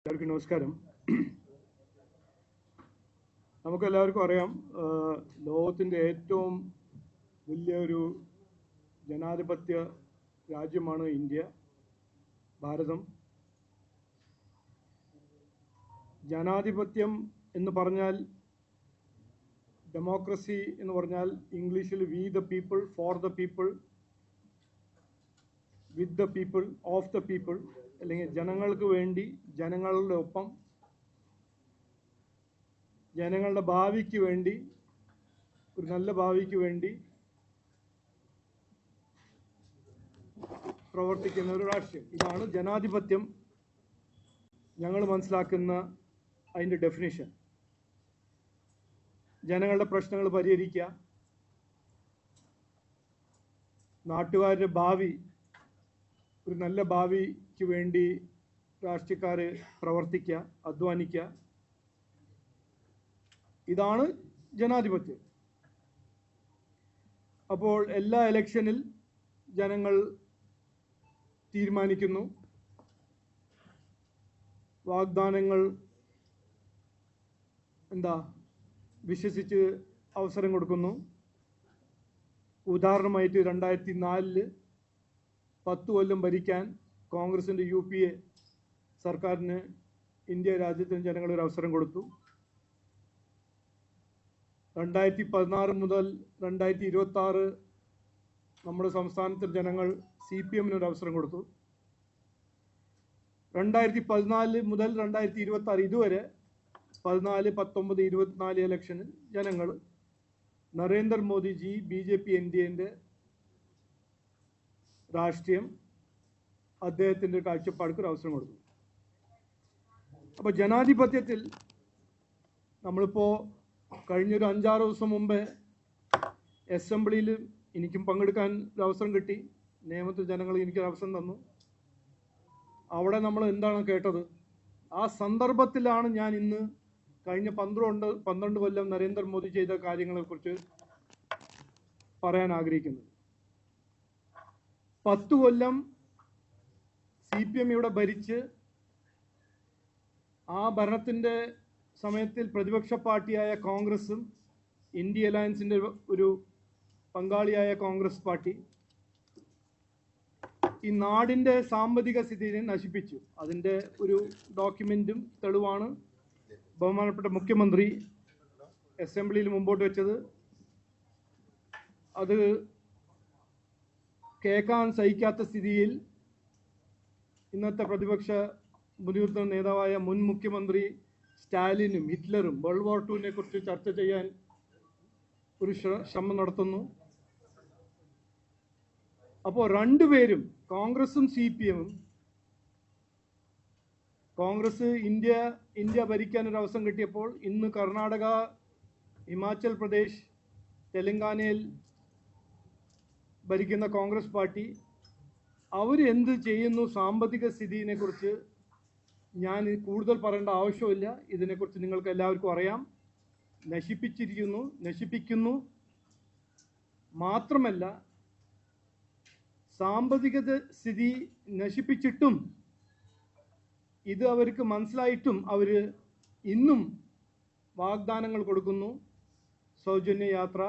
എല്ലാവർക്കും നമസ്കാരം. നമുക്കെല്ലാവർക്കും അറിയാം, ലോകത്തിൻ്റെ ഏറ്റവും വലിയൊരു ജനാധിപത്യ രാജ്യമാണ് ഇന്ത്യ, ഭാരതം. ജനാധിപത്യം എന്ന് പറഞ്ഞാൽ, ഡെമോക്രസി എന്ന് പറഞ്ഞാൽ ഇംഗ്ലീഷിൽ we the people, for the people, with the people, of the people, അല്ലെങ്കിൽ ജനങ്ങൾക്ക് വേണ്ടി, ജനങ്ങളുടെ ഒപ്പം, ജനങ്ങളുടെ ഭാവിക്ക് വേണ്ടി, ഒരു നല്ല ഭാവിക്ക് വേണ്ടി പ്രവർത്തിക്കുന്ന ഒരു രാഷ്ട്രീയം. ഇതാണ് ജനാധിപത്യം ഞങ്ങൾ മനസ്സിലാക്കുന്ന അതിൻ്റെ ഡെഫിനിഷൻ. ജനങ്ങളുടെ പ്രശ്നങ്ങൾ പരിഹരിക്കുക, നാട്ടുകാരുടെ ഭാവി, ഒരു നല്ല ഭാവിക്ക് വേണ്ടി രാഷ്ട്രീയക്കാർ പ്രവർത്തിക്കുക, അധ്വാനിക്കുക. ഇതാണ് ജനാധിപത്യം. അപ്പോൾ എല്ലാ ഇലക്ഷനിൽ ജനങ്ങൾ തീരുമാനിക്കുന്നു, വാഗ്ദാനങ്ങൾ വിശ്വസിച്ച് അവസരം കൊടുക്കുന്നു. ഉദാഹരണമായിട്ട് 2004 10 കൊല്ലം ഭരിക്കാൻ കോൺഗ്രസിൻ്റെ UPA സർക്കാരിന് ഇന്ത്യ രാജ്യത്തിന് ജനങ്ങളൊരു അവസരം കൊടുത്തു. 2016 മുതൽ 2026 നമ്മുടെ സംസ്ഥാനത്തെ ജനങ്ങൾ CPM ഒരു അവസരം കൊടുത്തു. 2014 മുതൽ 2026 ഇതുവരെ 14, 19, 24 ഇലക്ഷനിൽ ജനങ്ങൾ നരേന്ദ്രമോദിജി BJP NDAൻ്റെ രാഷ്ട്രീയം, അദ്ദേഹത്തിൻ്റെ കാഴ്ചപ്പാടുക്ക് ഒരു അവസരം കൊടുത്തു. അപ്പോൾ ജനാധിപത്യത്തിൽ നമ്മളിപ്പോൾ കഴിഞ്ഞൊരു 5-6 ദിവസം മുമ്പേ അസംബ്ലിയിൽ എനിക്കും പങ്കെടുക്കാൻ ഒരു അവസരം കിട്ടി. നിയമത്തിൽ ജനങ്ങൾ എനിക്കൊരു അവസരം തന്നു. അവിടെ നമ്മൾ എന്താണ് കേട്ടത്? ആ സന്ദർഭത്തിലാണ് ഞാൻ ഇന്ന് കഴിഞ്ഞ 12 കൊല്ലം നരേന്ദ്രമോദി ചെയ്ത കാര്യങ്ങളെക്കുറിച്ച് പറയാൻ ആഗ്രഹിക്കുന്നത്. 10 കൊല്ലം CPM ഇവിടെ ഭരിച്ച്, ആ ഭരണത്തിൻ്റെ സമയത്തിൽ പ്രതിപക്ഷ പാർട്ടിയായ കോൺഗ്രസും ഇന്ത്യ അലയൻസിൻ്റെ ഒരു പങ്കാളിയായ കോൺഗ്രസ് പാർട്ടി ഈ നാടിൻ്റെ സാമ്പത്തിക സ്ഥിതിയെ നശിപ്പിച്ചു. അതിൻ്റെ ഒരു ഡോക്യുമെൻറ്റും തെളിവാണ് ബഹുമാനപ്പെട്ട മുഖ്യമന്ത്രി അസംബ്ലിയിൽ മുമ്പോട്ട് വെച്ചത്. അത് കേൾക്കാൻ സഹിക്കാത്ത സ്ഥിതിയിൽ ഇന്നത്തെ പ്രതിപക്ഷ മുതിർന്ന നേതാവായ മുൻ മുഖ്യമന്ത്രി സ്റ്റാലിനും ഹിറ്റ്ലറും വേൾഡ് വാർ 2 കുറിച്ച് ചർച്ച ചെയ്യാൻ ഒരു ശ്രമം നടത്തുന്നു. അപ്പോൾ രണ്ടുപേരും, കോൺഗ്രസും CPM-ഉം, കോൺഗ്രസ് ഇന്ത്യ ഭരിക്കാൻ ഒരു അവസരം കിട്ടിയപ്പോൾ ഇന്ന് കർണാടക, ഹിമാചൽ പ്രദേശ്, തെലങ്കാനയിൽ ഭരിക്കുന്ന കോൺഗ്രസ് പാർട്ടി അവർ എന്ത് ചെയ്യുന്നു സാമ്പത്തിക സ്ഥിതിയെ കുറിച്ച് ഞാൻ കൂടുതൽ പറയേണ്ട ആവശ്യമില്ല. ഇതിനെക്കുറിച്ച് നിങ്ങൾക്ക് എല്ലാവർക്കും അറിയാം. നശിപ്പിക്കുന്നു. മാത്രമല്ല, സാമ്പത്തിക സ്ഥിതി നശിപ്പിച്ചിട്ടും ഇത് അവർക്ക് മനസ്സിലായിട്ടും അവർ ഇന്നും വാഗ്ദാനങ്ങൾ കൊടുക്കുന്നു. സൗജന്യ യാത്ര,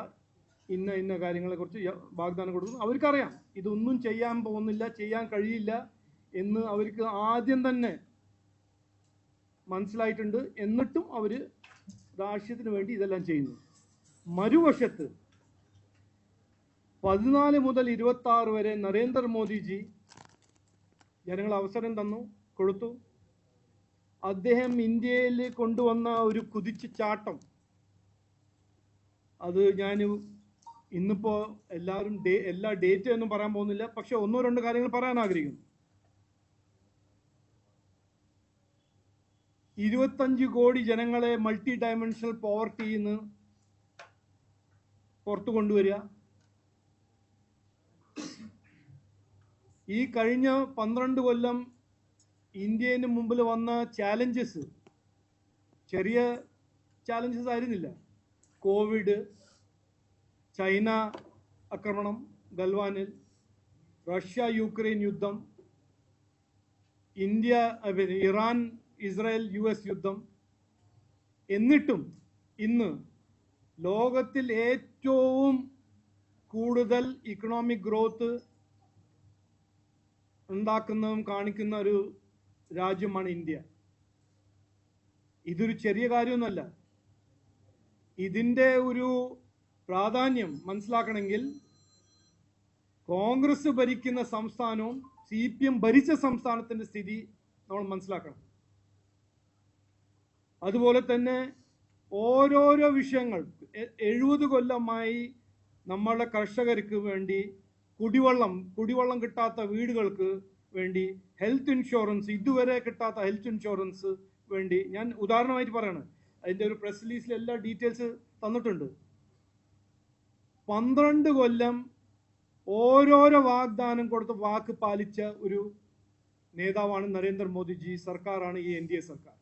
ഇന്ന കാര്യങ്ങളെക്കുറിച്ച് വാഗ്ദാനം കൊടുക്കുന്നു. അവർക്കറിയാം ഇതൊന്നും ചെയ്യാൻ പോകുന്നില്ല, ചെയ്യാൻ കഴിയില്ല എന്ന് അവർക്ക് ആദ്യം തന്നെ മനസ്സിലായിട്ടുണ്ട്. എന്നിട്ടും അവർ രാഷ്ട്രീയത്തിന് വേണ്ടി ഇതെല്ലാം ചെയ്യുന്നു. മറുവശത്ത് 14 മുതൽ 26 വരെ നരേന്ദ്രമോദിജി ജനങ്ങൾ അവസരം കൊടുത്തു. അദ്ദേഹം ഇന്ത്യയിൽ കൊണ്ടുവന്ന ഒരു കുതിച്ചുചാട്ടം, അത് ഞാൻ ഇന്നിപ്പോൾ എല്ലാ ഡേറ്റ് ഒന്നും പറയാൻ പോകുന്നില്ല. പക്ഷെ 1-2 കാര്യങ്ങൾ പറയാൻ ആഗ്രഹിക്കുന്നു. 25 കോടി ജനങ്ങളെ മൾട്ടി ഡയമെൻഷണൽ പോവർട്ടിയിൽ നിന്ന് പുറത്തു കൊണ്ടുവരിക. ഈ കഴിഞ്ഞ 12 കൊല്ലം ഇന്ത്യന് മുമ്പിൽ വന്ന ചാലഞ്ചസ് ചെറിയ ചാലഞ്ചസ് ആയിരുന്നില്ല. കോവിഡ്, ചൈന ആക്രമണം ഗൽവാനിൽ, റഷ്യ യുക്രൈൻ യുദ്ധം, ഇറാൻ ഇസ്രായേൽ US യുദ്ധം. എന്നിട്ടും ഇന്ന് ലോകത്തിൽ ഏറ്റവും കൂടുതൽ ഇക്കണോമിക് ഗ്രോത്ത് ഉണ്ടാക്കുന്നതും കാണിക്കുന്ന ഒരു രാജ്യമാണ് ഇന്ത്യ. ഇതൊരു ചെറിയ കാര്യമൊന്നുമല്ല. ഇതിൻ്റെ ഒരു പ്രാധാന്യം മനസ്സിലാക്കണമെങ്കിൽ കോൺഗ്രസ് ഭരിക്കുന്ന സംസ്ഥാനവും CPM ഭരിച്ച സംസ്ഥാനത്തിൻ്റെ സ്ഥിതി നമ്മൾ മനസ്സിലാക്കണം. അതുപോലെ തന്നെ ഓരോരോ വിഷയങ്ങൾ 70 കൊല്ലമായി നമ്മളുടെ കർഷകർക്ക് വേണ്ടി കുടിവെള്ളം കിട്ടാത്ത വീടുകൾക്ക് വേണ്ടി ഹെൽത്ത് ഇൻഷുറൻസ്, ഇതുവരെ കിട്ടാത്ത ഹെൽത്ത് ഇൻഷുറൻസ് വേണ്ടി, ഞാൻ ഉദാഹരണമായിട്ട് പറയണം, അതിൻ്റെ ഒരു പ്രസ് റിലീസിൽ എല്ലാ ഡീറ്റെയിൽസ് തന്നിട്ടുണ്ട്. 12 കൊല്ലം ഓരോരോ വാഗ്ദാനം കൊടുത്ത് വാക്ക് പാലിച്ച ഒരു നേതാവാണ് നരേന്ദ്രമോദിജി. സർക്കാരാണ് ഈ NDA സർക്കാർ.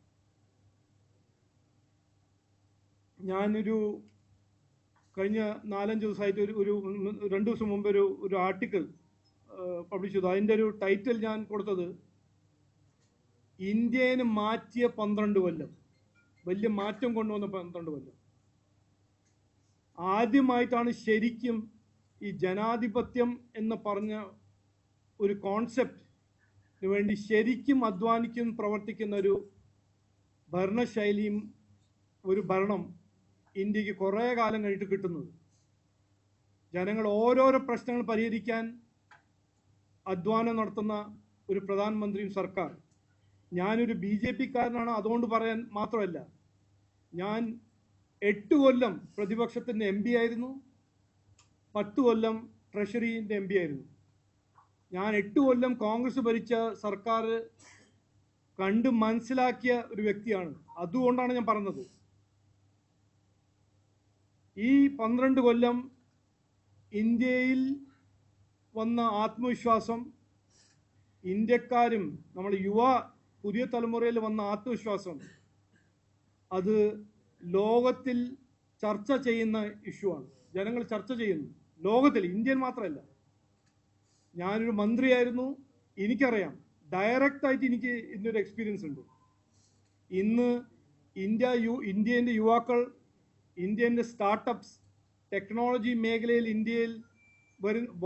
ഞാനൊരു കഴിഞ്ഞ 4-5 ദിവസമായിട്ട് ഒരു 2 ദിവസം മുമ്പ് ഒരു ആർട്ടിക്കിൾ പബ്ലിഷ് ചെയ്തു. അതിൻ്റെ ഒരു ടൈറ്റിൽ ഞാൻ കൊടുത്തത് ഇന്ത്യനെ മാറ്റിയ 12 കൊല്ലം, വലിയ മാറ്റം കൊണ്ടുവന്ന 12 കൊല്ലം. ആദ്യമായിട്ടാണ് ശരിക്കും ഈ ജനാധിപത്യം എന്ന് പറഞ്ഞ ഒരു കോൺസെപ്റ്റിന് വേണ്ടി ശരിക്കും അധ്വാനിക്കുന്ന പ്രവർത്തിക്കുന്ന ഒരു ഭരണശൈലിയും ഒരു ഭരണം ഇന്ത്യക്ക് കുറേ കാലം കഴിഞ്ഞിട്ട് കിട്ടുന്നത്. ജനങ്ങൾ ഓരോരോ പ്രശ്നങ്ങൾ പരിഹരിക്കാൻ അധ്വാനം നടത്തുന്ന ഒരു പ്രധാനമന്ത്രിയും സർക്കാർ. ഞാനൊരു BJP-കാരനാണ്, അതുകൊണ്ട് പറയാൻ മാത്രമല്ല, ഞാൻ 8 കൊല്ലം പ്രതിപക്ഷത്തിൻ്റെ MP ആയിരുന്നു, 10 കൊല്ലം ട്രഷറിൻ്റെ MP ആയിരുന്നു. ഞാൻ 8 കൊല്ലം കോൺഗ്രസ് ഭരിച്ച സർക്കാർ കണ്ട് മനസ്സിലാക്കിയ ഒരു വ്യക്തിയാണ്. അതുകൊണ്ടാണ് ഞാൻ പറഞ്ഞത്. ഈ 12 കൊല്ലം ഇന്ത്യയിൽ വന്ന ആത്മവിശ്വാസം, ഇന്ത്യക്കാരും നമ്മൾ പുതിയ തലമുറയിൽ വന്ന ആത്മവിശ്വാസം, അത് ലോകത്തിൽ ചർച്ച ചെയ്യുന്ന ഇഷ്യൂ ആണ്. ജനങ്ങൾ ചർച്ച ചെയ്യുന്നു ലോകത്തിൽ, ഇന്ത്യയിൽ മാത്രമല്ല. ഞാനൊരു മന്ത്രിയായിരുന്നു, എനിക്കറിയാം, ഡയറക്റ്റായിട്ട് എനിക്ക് ഇതിൻ്റെ എക്സ്പീരിയൻസ് ഉണ്ട്. ഇന്ന് ഇന്ത്യൻ്റെ യുവാക്കൾ, ഇന്ത്യൻ്റെ സ്റ്റാർട്ടപ്സ്, ടെക്നോളജി മേഖലയിൽ ഇന്ത്യയിൽ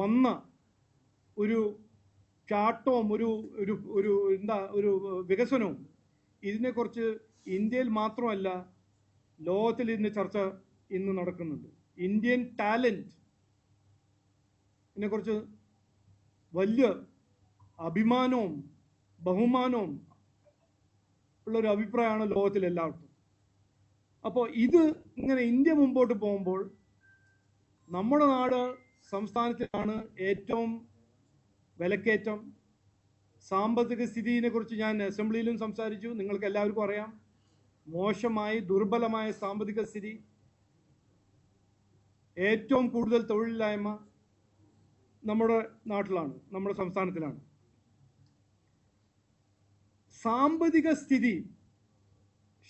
വന്ന ഒരു ചാട്ടവും ഒരു വികസനവും, ഇതിനെക്കുറിച്ച് ഇന്ത്യയിൽ മാത്രമല്ല ലോകത്തിൽ ഇതിൻ്റെ ചർച്ച ഇന്ന് നടക്കുന്നുണ്ട്. ഇന്ത്യൻ ടാലൻറ്റ് ഇതിനെക്കുറിച്ച് വലിയ അഭിമാനവും ബഹുമാനവും ഉള്ളൊരു അഭിപ്രായമാണ് ലോകത്തിലെല്ലാവർക്കും. അപ്പോൾ ഇത് ഇങ്ങനെ ഇന്ത്യ മുമ്പോട്ട് പോകുമ്പോൾ നമ്മുടെ സംസ്ഥാനത്തിലാണ് ഏറ്റവും വിലക്കയറ്റം. സാമ്പത്തിക സ്ഥിതിയെക്കുറിച്ച് ഞാൻ അസംബ്ലിയിലും സംസാരിച്ചു, നിങ്ങൾക്ക് എല്ലാവർക്കും അറിയാം. മോശമായി ദുർബലമായ സാമ്പത്തിക സ്ഥിതി, ഏറ്റവും കൂടുതൽ തൊഴിലില്ലായ്മ നമ്മുടെ നാട്ടിലാണ്, നമ്മുടെ സംസ്ഥാനത്തിലാണ്. സാമ്പത്തിക സ്ഥിതി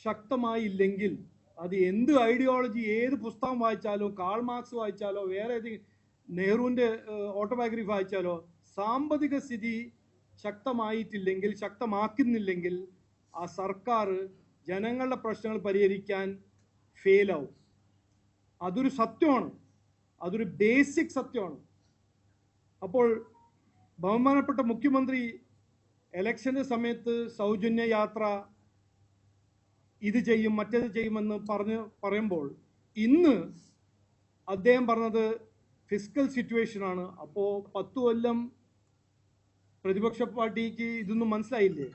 ശക്തമായില്ലെങ്കിൽ അത് എന്ത് ഐഡിയോളജി, ഏത് പുസ്തകം വായിച്ചാലോ, കാൾ മാർക്സ് വായിച്ചാലോ, വേറെ ഏതെങ്കിലും നെഹ്റുവിൻ്റെ ഓട്ടോബയോഗ്രഫി വായിച്ചാലോ, സാമ്പത്തിക സ്ഥിതി ശക്തമാക്കുന്നില്ലെങ്കിൽ ആ സർക്കാർ ജനങ്ങളുടെ പ്രശ്നങ്ങൾ പരിഹരിക്കാൻ ഫെയിലാവും. അതൊരു സത്യമാണ്, അതൊരു ബേസിക് സത്യമാണ്. അപ്പോൾ ബഹുമാനപ്പെട്ട മുഖ്യമന്ത്രി ഇലക്ഷൻ്റെ സമയത്ത് സൗജന്യ യാത്ര, ഇത് ചെയ്യും മറ്റേത് ചെയ്യുമെന്ന് പറയുമ്പോൾ ഇന്ന് അദ്ദേഹം പറഞ്ഞത് ഫിസ്ക്കൽ സിറ്റുവേഷനാണ്. അപ്പോൾ 10 കൊല്ലം പ്രതിപക്ഷ പാർട്ടിക്ക് ഇതൊന്നും മനസ്സിലായില്ലേ,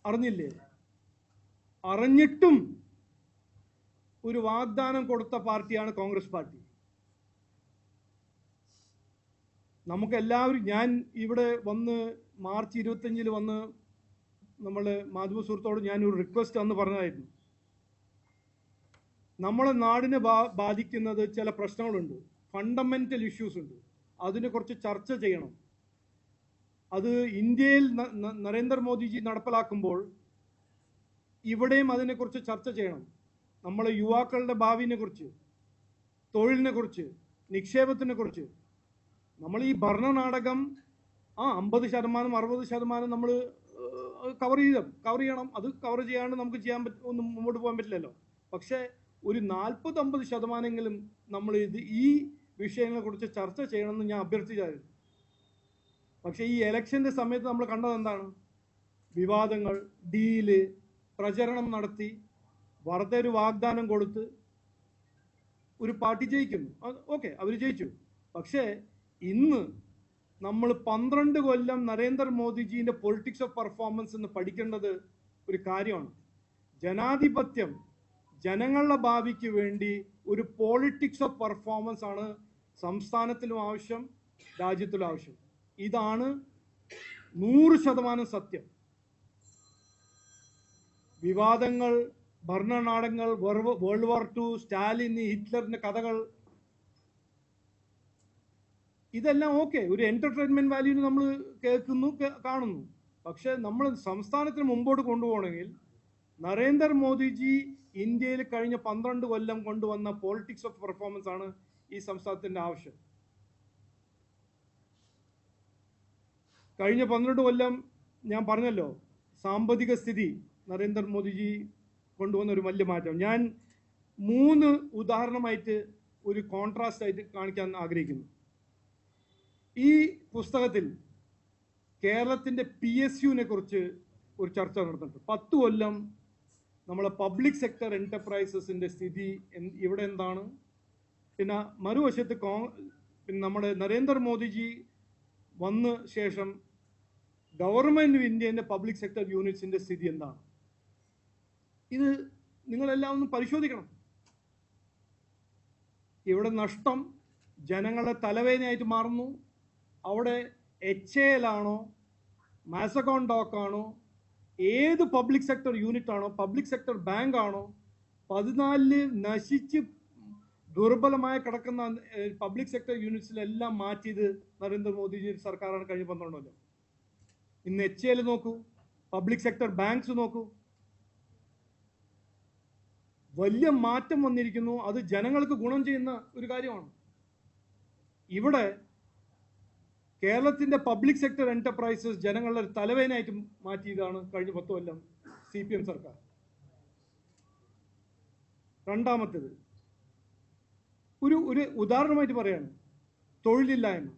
അറിഞ്ഞില്ലേ? അറിഞ്ഞിട്ടും ഒരു വാഗ്ദാനം കൊടുത്ത പാർട്ടിയാണ് കോൺഗ്രസ് പാർട്ടി. നമുക്കെല്ലാവരും, ഞാൻ ഇവിടെ വന്ന് മാർച്ച് 25 വന്ന് നമ്മൾ മാധ്യമ സുഹൃത്തോട് ഞാനൊരു റിക്വസ്റ്റ് അന്ന് പറഞ്ഞതായിരുന്നു. നമ്മളെ നാടിനെ ബാധിക്കുന്നത് ചില പ്രശ്നങ്ങളുണ്ട്, ഫണ്ടമെൻ്റൽ ഇഷ്യൂസ് ഉണ്ട്, അതിനെക്കുറിച്ച് ചർച്ച ചെയ്യണം. അത് ഇന്ത്യയിൽ നരേന്ദ്രമോദിജി നടപ്പിലാക്കുമ്പോൾ ഇവിടെയും അതിനെക്കുറിച്ച് ചർച്ച ചെയ്യണം. നമ്മളെ യുവാക്കളുടെ ഭാവിയെക്കുറിച്ച്, തൊഴിലിനെക്കുറിച്ച്, നിക്ഷേപത്തിനെക്കുറിച്ച്. നമ്മൾ ഈ ഭരണനാടകം 50%, 60% നമ്മൾ കവർ ചെയ്യണം. അത് കവർ ചെയ്യാണ്ട് നമുക്ക് ഒന്നും മുമ്പോട്ട് പോകാൻ പറ്റില്ലല്ലോ. പക്ഷേ ഒരു 40-50% നമ്മൾ ഈ വിഷയങ്ങളെ കുറിച്ച് ചർച്ച ചെയ്യണമെന്ന് ഞാൻ അഭ്യർത്ഥിച്ചായിരുന്നു. പക്ഷേ ഈ ഇലക്ഷൻ്റെ സമയത്ത് നമ്മൾ കണ്ടത് എന്താണ്? വിവാദങ്ങൾ, ഡീല്, പ്രചരണം നടത്തി, വെറുതെ ഒരു വാഗ്ദാനം കൊടുത്ത് ഒരു പാർട്ടി ജയിക്കുന്നു. ഓക്കെ, അവർ ജയിച്ചു. പക്ഷേ ഇന്ന് നമ്മൾ 12 കൊല്ലം നരേന്ദ്രമോദിജീൻ്റെ പൊളിറ്റിക്സ് ഓഫ് പെർഫോമൻസ് എന്ന് പഠിക്കേണ്ടത് ഒരു കാര്യമാണ്. ജനാധിപത്യം, ജനങ്ങളുടെ ഭാവിക്ക് വേണ്ടി ഒരു പോളിറ്റിക്സ് ഓഫ് പെർഫോമൻസ് ആണ് സംസ്ഥാനത്തിലും ആവശ്യം, രാജ്യത്തിലും ആവശ്യം. ഇതാണ് 100% സത്യം. വിവാദങ്ങൾ, ഭരണനാടകങ്ങൾ, വേൾഡ് വാർ 2, സ്റ്റാലിൻ, ഹിറ്റ്ലറിന്റെ കഥകൾ, ഇതെല്ലാം ഓക്കെ, ഒരു എന്റർടൈൻമെന്റ് വാല്യൂന് നമ്മൾ കേൾക്കുന്നു, കാണുന്നു. പക്ഷെ നമ്മൾ സംസ്ഥാനത്തിന് മുമ്പോട്ട് കൊണ്ടുപോകണമെങ്കിൽ നരേന്ദ്രമോദിജി ഇന്ത്യയിൽ കഴിഞ്ഞ 12 കൊല്ലം കൊണ്ടുവന്ന പോളിറ്റിക്സ് ഓഫ് പെർഫോമൻസ് ആണ് ഈ സംസ്ഥാനത്തിന്റെ ആവശ്യം. കഴിഞ്ഞ 12 കൊല്ലം ഞാൻ പറഞ്ഞല്ലോ, സാമ്പത്തിക സ്ഥിതി നരേന്ദ്രമോദിജി കൊണ്ടുവന്ന ഒരു വലിയ മാറ്റം. ഞാൻ 3 ഉദാഹരണമായിട്ട് ഒരു കോൺട്രാസ്റ്റ് ആയിട്ട് കാണിക്കാൻ ആഗ്രഹിക്കുന്നു. ഈ പുസ്തകത്തിൽ കേരളത്തിൻ്റെ PSUവിനെ കുറിച്ച് ഒരു ചർച്ച നടത്തുന്നുണ്ട്. 10 കൊല്ലം നമ്മളെ പബ്ലിക് സെക്ടർ എൻ്റർപ്രൈസസിൻ്റെ സ്ഥിതി ഇവിടെ എന്താണ്, പിന്നെ മറുവശത്ത് പിന്നെ നമ്മുടെ നരേന്ദ്രമോദിജി വന്ന ശേഷം ഗവൺമെൻറ് ഓഫ് ഇന്ത്യൻ്റെ പബ്ലിക് സെക്ടർ യൂണിറ്റ്സിൻ്റെ സ്ഥിതി എന്താണ്. ഇത് നിങ്ങളെല്ലാം ഒന്ന് പരിശോധിക്കണം. ഇവിടെ നഷ്ടം ജനങ്ങളുടെ തലവേദനയായിട്ട് മാറുന്നു. അവിടെ HAL ആണോ, മാസഗോൺ ഡോക്ക് ആണോ, ഏത് പബ്ലിക് സെക്ടർ യൂണിറ്റ് ആണോ, പബ്ലിക് സെക്ടർ ബാങ്ക് ആണോ, 14 നശിച്ച് ദുർബലമായി കിടക്കുന്ന പബ്ലിക് സെക്ടർ യൂണിറ്റ്സിലെല്ലാം മാറ്റിയത് നരേന്ദ്രമോദിജി സർക്കാരാണ് കഴിഞ്ഞ 12 കൊല്ലം. ഇന്ന് HAL നോക്കൂ, പബ്ലിക് സെക്ടർ ബാങ്ക്സ് നോക്കൂ, വലിയ മാറ്റം വന്നിരിക്കുന്നു. അത് ജനങ്ങൾക്ക് ഗുണം ചെയ്യുന്ന ഒരു കാര്യമാണ്. ഇവിടെ കേരളത്തിൻ്റെ പബ്ലിക് സെക്ടർ എൻ്റർപ്രൈസസ് ജനങ്ങളുടെ തലവേദനയായിട്ട് മാറ്റിയതാണ് കഴിഞ്ഞ 10 കൊല്ലം CPM സർക്കാർ. രണ്ടാമത്തേത് ഒരു ഉദാഹരണമായിട്ട് പറയാണ്, തൊഴിലില്ലായ്മ.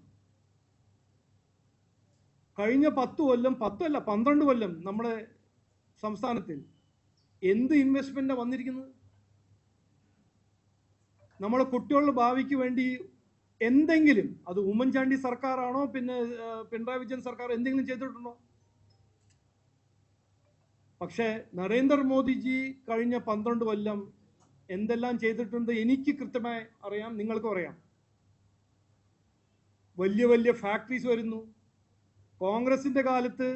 കഴിഞ്ഞ 10 കൊല്ലം, 12 കൊല്ലം നമ്മുടെ സംസ്ഥാനത്തിൽ എന്ത് ഇൻവെസ്റ്റ്മെൻറ്റാണ് വന്നിരിക്കുന്നത്? നമ്മുടെ കുട്ടികളുടെ ഭാവിക്ക് വേണ്ടി എന്തെങ്കിലും, അത് ഉമ്മൻചാണ്ടി സർക്കാരാണോ പിന്നെ പിണറായി വിജയൻ സർക്കാർ എന്തെങ്കിലും ചെയ്തിട്ടുണ്ടോ? പക്ഷേ നരേന്ദ്രമോദിജി കഴിഞ്ഞ 12 കൊല്ലം എന്തെല്ലാം ചെയ്തിട്ടുണ്ട് എനിക്ക് കൃത്യമായി അറിയാം, നിങ്ങൾക്കും അറിയാം. വലിയ വലിയ ഫാക്ടറീസ് വരുന്നു. കോൺഗ്രസിന്റെ കാലത്ത്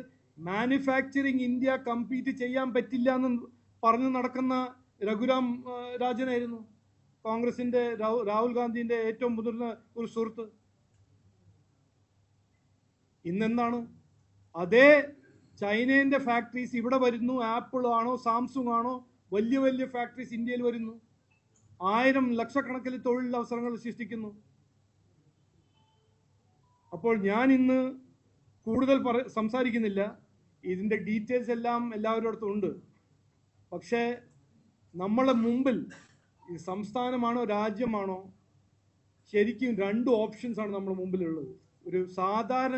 മാനുഫാക്ചറിങ് ഇന്ത്യ കമ്പീറ്റ് ചെയ്യാൻ പറ്റില്ല എന്ന് പറഞ്ഞു നടക്കുന്ന രഘുറാം രാജനായിരുന്നു കോൺഗ്രസിന്റെ, രാഹുൽ ഗാന്ധിന്റെ ഏറ്റവും മുതിർന്ന ഒരു സുഹൃത്ത്. ഇന്നെന്താണ്? അതേ ചൈനയുടെ ഫാക്ടറീസ് ഇവിടെ വരുന്നു. ആപ്പിൾ ആണോ, സാംസുങ് ആണോ, വലിയ വലിയ ഫാക്ടറീസ് ഇന്ത്യയിൽ വരുന്നു. 1000 ലക്ഷക്കണക്കിന് തൊഴിലവസരങ്ങൾ സൃഷ്ടിക്കുന്നു. അപ്പോൾ ഞാൻ ഇന്ന് കൂടുതൽ സംസാരിക്കുന്നില്ല. ഇതിൻ്റെ ഡീറ്റെയിൽസ് എല്ലാം എല്ലാവരുടെ അടുത്തും ഉണ്ട്. പക്ഷേ നമ്മളെ മുമ്പിൽ ഈ സംസ്ഥാനമാണോ രാജ്യമാണോ, ശരിക്കും 2 ഓപ്ഷൻസാണ് നമ്മുടെ മുമ്പിലുള്ളത്. ഒരു സാധാരണ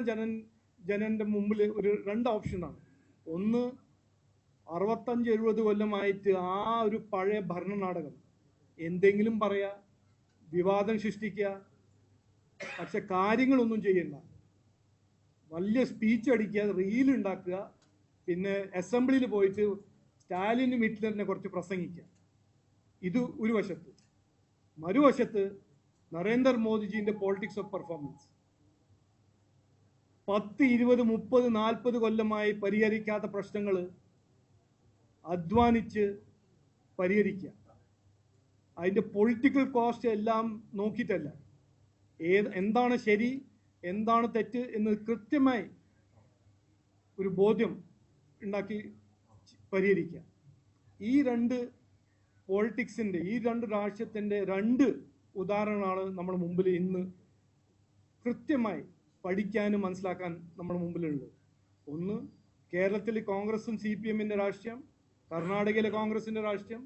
ജനൻ്റെ മുമ്പിൽ ഒരു 2 ഓപ്ഷനാണ്. ഒന്ന്, 65-70 കൊല്ലമായിട്ട് ആ ഒരു പഴയ ഭരണനാടകം, എന്തെങ്കിലും പറയുക, വിവാദം സൃഷ്ടിക്കുക, പക്ഷെ കാര്യങ്ങളൊന്നും ചെയ്യണ്ട, വലിയ സ്പീച്ച് അടിക്കുക, റീൽ ഉണ്ടാക്കുക, പിന്നെ അസംബ്ലിയിൽ പോയിട്ട് സ്റ്റാലിനും ഹിറ്റ്ലറിനെ കുറിച്ച് പ്രസംഗിക്കുക. ഇത് ഒരു വശത്ത്. മറുവശത്ത് നരേന്ദ്രമോദിജീൻ്റെ പോളിറ്റിക്സ് ഓഫ് പെർഫോമൻസ്. 10, 20, 30, 40 കൊല്ലമായി പരിഹരിക്കാത്ത പ്രശ്നങ്ങൾ അധ്വാനിച്ച് പരിഹരിക്കുക. അതിൻ്റെ പൊളിറ്റിക്കൽ കോസ്റ്റ് എല്ലാം നോക്കിയിട്ടല്ല, എന്താണ് ശരി, എന്താണ് തെറ്റ് എന്ന് കൃത്യമായി ഒരു ബോധ്യം ഉണ്ടാക്കി പരിഹരിക്കുക. ഈ 2 പോളിറ്റിക്സിൻ്റെ, ഈ 2 രാഷ്ട്രീയത്തിൻ്റെ 2 ഉദാഹരണങ്ങളാണ് നമ്മുടെ മുമ്പിൽ ഇന്ന് കൃത്യമായി പഠിക്കാനും മനസ്സിലാക്കാൻ നമ്മുടെ മുമ്പിലുള്ളത്. ഒന്ന് കേരളത്തിൽ കോൺഗ്രസും CPM-ന്റെ രാഷ്ട്രീയം, കർണാടകയിലെ കോൺഗ്രസിന്റെ രാഷ്ട്രീയം,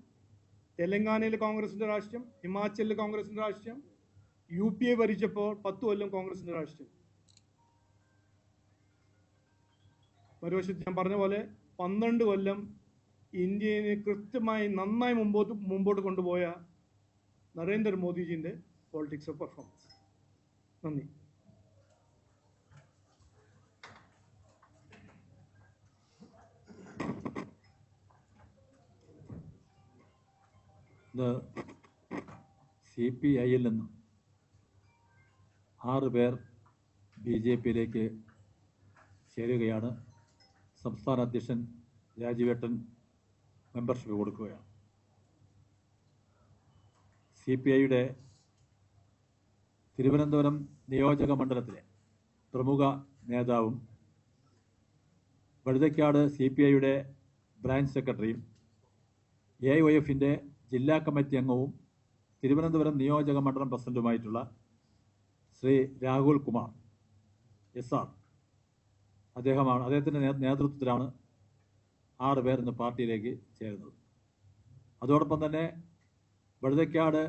തെലങ്കാനയിലെ കോൺഗ്രസിന്റെ രാഷ്ട്രീയം, ഹിമാചലിലെ കോൺഗ്രസിന്റെ രാഷ്ട്രീയം, UPA ഭരിച്ചപ്പോൾ 10 കൊല്ലം കോൺഗ്രസിന്റെ രാഷ്ട്രീയം. മറുവശത്ത് ഞാൻ പറഞ്ഞ പോലെ 12 കൊല്ലം ഇന്ത്യയെ കൃത്യമായി നന്നായി മുമ്പോട്ട് കൊണ്ടുപോയ നരേന്ദ്രമോദിജിന്റെ പൊളിറ്റിക്സ് ഓഫ് പെർഫോമൻസ്. നന്ദി. CPI-യിൽ നിന്നും 6 പേർ BJP-യിലേക്ക് ചേരുകയാണ്. സംസ്ഥാന അധ്യക്ഷൻ രാജീവേട്ടൻ മെമ്പർഷിപ്പ് കൊടുക്കുകയാണ്. CPI-യുടെ തിരുവനന്തപുരം നിയോജക മണ്ഡലത്തിലെ പ്രമുഖ നേതാവും വഴുതയ്ക്കാട് CPI-യുടെ ബ്രാഞ്ച് സെക്രട്ടറിയും AIYF-ന്റെ ജില്ലാ കമ്മിറ്റി അംഗവും തിരുവനന്തപുരം നിയോജക മണ്ഡലം പ്രസിഡന്റുമായിട്ടുള്ള ശ്രീ രാഹുൽ കുമാർ SR അദ്ദേഹത്തിൻ്റെ നേതൃത്വത്തിലാണ് 6 പേർ ഇന്ന് പാർട്ടിയിലേക്ക് ചേരുന്നത്. അതോടൊപ്പം തന്നെ വഴുതയ്ക്കാട്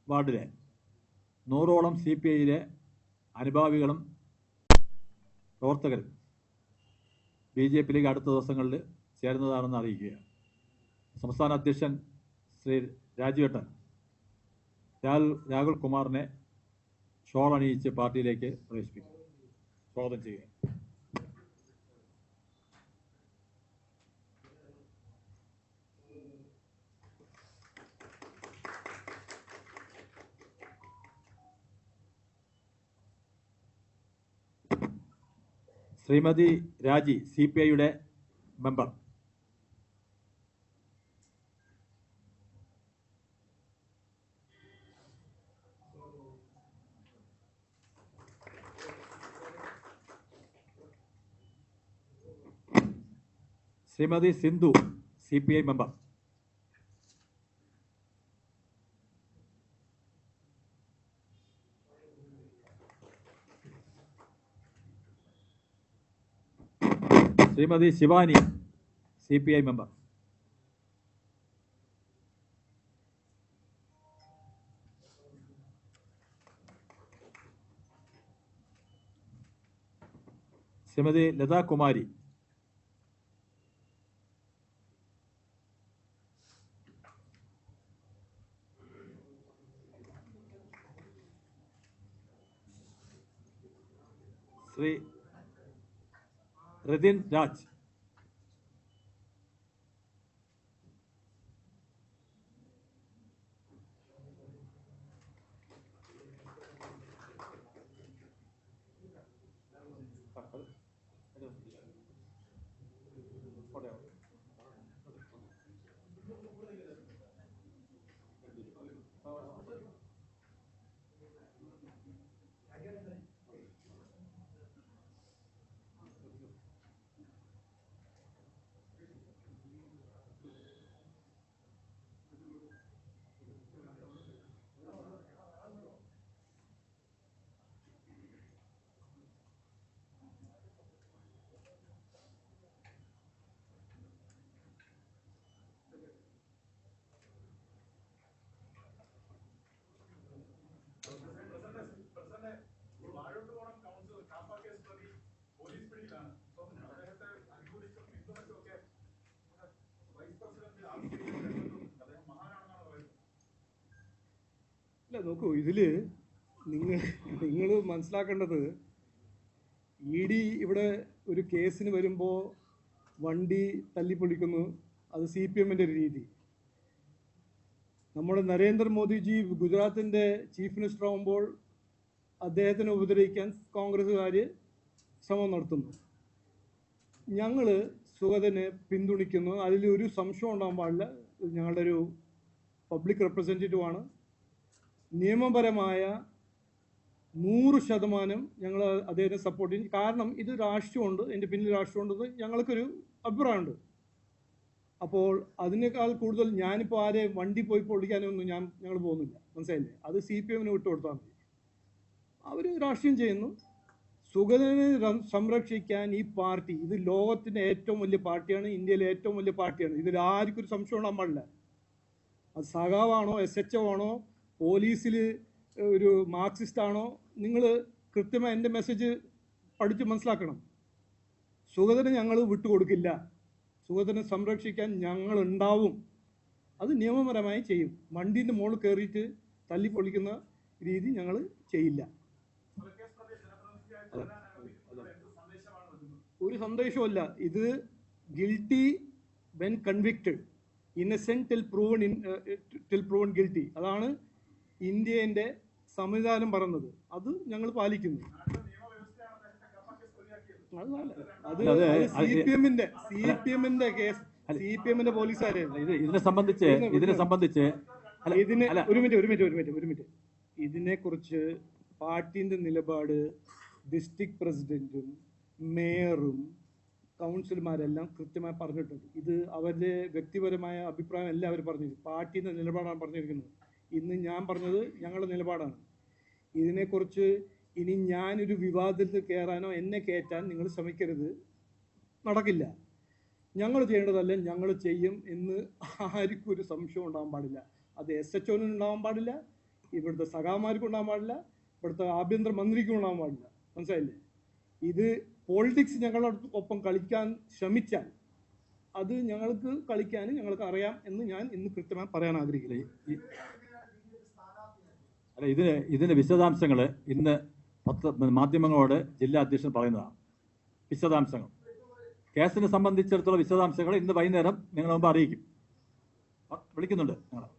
വാർഡിലെ 100ഓളം CPI-യിലെ അനുഭാവികളും പ്രവർത്തകരും BJP-യിലേക്ക് അടുത്ത ദിവസങ്ങളിൽ ചേരുന്നതാണെന്ന് അറിയിക്കുകയാണ്. സംസ്ഥാന അധ്യക്ഷൻ ശ്രീ രാജീവേട്ടൻ രാഹുൽ കുമാറിനെ ഷോൾ അണിയിച്ച് പാർട്ടിയിലേക്ക് പ്രവേശിപ്പിക്കും. സ്വാഗതം ചെയ്യുക. ശ്രീമതി രാജി CPI-യുടെ member. Shrimati Sindhu CPI member. Shrimati Shivani CPI member. Shrimati Latha Kumari. Shri Rathin Raj. ഇല്ല, നോക്കൂ, ഇതിൽ നിങ്ങൾ മനസ്സിലാക്കേണ്ടത് ED ഇവിടെ ഒരു കേസിന് വരുമ്പോൾ വണ്ടി തല്ലിപ്പൊളിക്കുന്നു, അത് CPM-ന്റെ ഒരു രീതി. നമ്മുടെ നരേന്ദ്രമോദിജി ഗുജറാത്തിൻ്റെ ചീഫ് മിനിസ്റ്റർ ആകുമ്പോൾ അദ്ദേഹത്തിനെ ഉപദ്രവിക്കാൻ കോൺഗ്രസ്സുകാർ ശ്രമം നടത്തുന്നു. ഞങ്ങൾ സുഗതനെ പിന്തുണയ്ക്കുന്നു, അതിലൊരു സംശയം ഉണ്ടാകാൻ പാടില്ല. ഞങ്ങളുടെ ഒരു പബ്ലിക് റെപ്രസെൻറ്റേറ്റീവാണ്. നിയമപരമായ 100% ഞങ്ങൾ അദ്ദേഹത്തെ സപ്പോർട്ട് ചെയ്യും. കാരണം ഇത് രാഷ്ട്രീയമുണ്ട്, എൻ്റെ പിന്നിൽ രാഷ്ട്രീയമുണ്ടെന്ന് ഞങ്ങൾക്കൊരു അഭിപ്രായമുണ്ട്. അപ്പോൾ അതിനേക്കാൾ കൂടുതൽ ഞാനിപ്പോൾ ആരെയും വണ്ടി പോയി പൊളിക്കാനൊന്നും ഞങ്ങൾ പോകുന്നില്ല, മനസ്സിലായില്ലേ? അത് CPM-ന് വിട്ടുകൊടുത്താൽ മതി. അവർ രാഷ്ട്രീയം ചെയ്യുന്നു, സുഗതനെ സംരക്ഷിക്കാൻ ഈ പാർട്ടി, ഇത് ലോകത്തിൻ്റെ ഏറ്റവും വലിയ പാർട്ടിയാണ്, ഇന്ത്യയിലെ ഏറ്റവും വലിയ പാർട്ടിയാണ്. ഇതിൽ ആർക്കും ഒരു സംശയം ഉണ്ടാകാൻ പാടില്ല. അത് സഖാവാണോ SHO ആണോ പോലീസിൽ ഒരു മാർക്സിസ്റ്റ് ആണോ, നിങ്ങൾ കൃത്യമായി എൻ്റെ മെസ്സേജ് പഠിച്ച് മനസ്സിലാക്കണം. സുഗതനെ ഞങ്ങൾ വിട്ടുകൊടുക്കില്ല. സുഗതനെ സംരക്ഷിക്കാൻ ഞങ്ങൾ ഉണ്ടാവും. അത് നിയമപരമായി ചെയ്യും. വണ്ടീൻ്റെ മുകളിൽ കയറിയിട്ട് തല്ലി പൊളിക്കുന്ന രീതി ഞങ്ങൾ ചെയ്യില്ല. ഒരു സന്ദേശവുമല്ല. ഇത് guilty when convicted, Innocent till proven guilty. അതാണ് ഇന്ത്യൻ്റെ സംവിധാനം പറയുന്നത്. അത് ഞങ്ങൾ പാലിക്കുന്നു. അത് CPM-ന്റെ കേസ്, CPM-ന്റെ പോലീസുകാരായിരുന്നു. ഇതിനെ സംബന്ധിച്ച് ഒരു മിനിറ്റ്. ഇതിനെക്കുറിച്ച് പാർട്ടിന്റെ നിലപാട് ഡിസ്ട്രിക്ട് പ്രസിഡന്റും മേയറും കൗൺസിലർമാരെല്ലാം കൃത്യമായി പറഞ്ഞിട്ടുണ്ട്. ഇത് അവരുടെ വ്യക്തിപരമായ അഭിപ്രായം അല്ല അവർ പറഞ്ഞത്, പാർട്ടിയുടെ നിലപാടാണ് പറഞ്ഞിരിക്കുന്നത്. ഇന്ന് ഞാൻ പറഞ്ഞത് ഞങ്ങളുടെ നിലപാടാണ്. ഇതിനെക്കുറിച്ച് ഇനി ഞാനൊരു വിവാദത്തിൽ കയറാനോ എന്നെ കയറ്റാൻ നിങ്ങൾ ശ്രമിക്കരുത്. നടക്കില്ല. ഞങ്ങൾ ചെയ്യേണ്ടതല്ല ഞങ്ങൾ ചെയ്യും എന്ന് ആർക്കും ഒരു സംശയം ഉണ്ടാകാൻ പാടില്ല. അത് SHO-നും ഉണ്ടാകാൻ പാടില്ല, ഇവിടുത്തെ സഖാമാർക്കും ഉണ്ടാകാൻ പാടില്ല, ഇവിടുത്തെ ആഭ്യന്തര മന്ത്രിക്കും ഉണ്ടാകാൻ പാടില്ല. മനസ്സിലായില്ലേ? ഇത് പോളിറ്റിക്സ് ഞങ്ങളുടെ ഒപ്പം കളിക്കാൻ ശ്രമിച്ചാൽ അത് ഞങ്ങൾക്ക് കളിക്കാൻ ഞങ്ങൾക്ക് അറിയാം എന്ന് ഞാൻ ഇന്ന് കൃത്യമായി പറയാൻ ആഗ്രഹിക്കുന്നത്. അല്ല, ഇതിന് വിശദാംശങ്ങൾ ഇന്ന് മാധ്യമങ്ങളോട് ജില്ലാ അധ്യക്ഷൻ പറയുന്നതാണ്. വിശദാംശങ്ങൾ, കേസിനെ സംബന്ധിച്ചിടത്തോളം വിശദാംശങ്ങൾ ഇന്ന് വൈകുന്നേരം നിങ്ങളുടെ മുമ്പ് അറിയിക്കും. വിളിക്കുന്നുണ്ട് ഞങ്ങൾ.